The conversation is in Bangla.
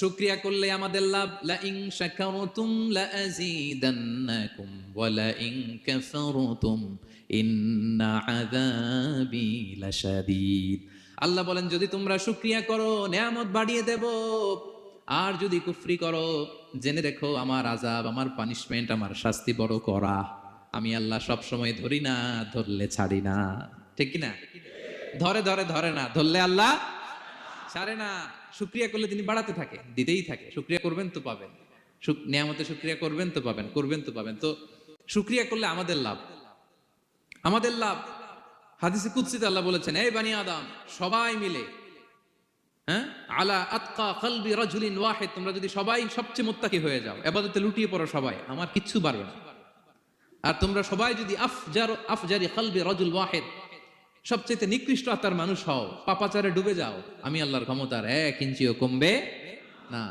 শুকরিয়া করলে আমাদের লাভ। লা ইন শাকারতুম লা আযীদান্নাকুম ওয়া লা ইন কাফারতুম ইন্না আযাবি লাশাদীদ। আল্লাহ বলেন যদি তোমরা শুকরিয়া করো নেয়ামত বাড়িয়ে দেব, আর যদি কুফরি করো জেনে রেখো আমার আযাব, আমার পানিশমেন্ট, আমার শাস্তি বড় কড়া। আমি আল্লাহ সব সময় ধরি না, ধরলে ছাড়ি না। ঠিক কি না? ধরে ধরে ধরে না, ধরলে আল্লাহ ছাড়ে না। শুকরিয়া করলে তিনি বাড়াতে থাকে, দিতেই থাকে। শুকরিয়া করবেন তো পাবেন, নিয়ামতে শুকরিয়া করবেন তো পাবেন, করবেন তো পাবেন। তো শুকরিয়া করলে আমাদের লাভ, আমাদের লাভ। হাদিসে কুদসিতে আল্লাহ বলেছেন, এই বানি আদম সবাই মিলে, হ্যাঁ, আলা আতকা কলবি রাজুলিন ওয়াহিদ, তোমরা যদি সবাই সবচেয়ে মুত্তাকি হয়ে যাও, ইবাদতে লুটিয়ে পড়ো সবাই, আমার কিচ্ছু পারবে না। আর তোমরা সবাই যদি আফজারি কলবি রাজুল ওয়াহিদ, সবচেয়ে নিকৃষ্ট আত্মার মানুষ হও, পাপাচারে ডুবে যাও, আমি আল্লাহর ক্ষমতার 1 ইঞ্চিও কমবে না।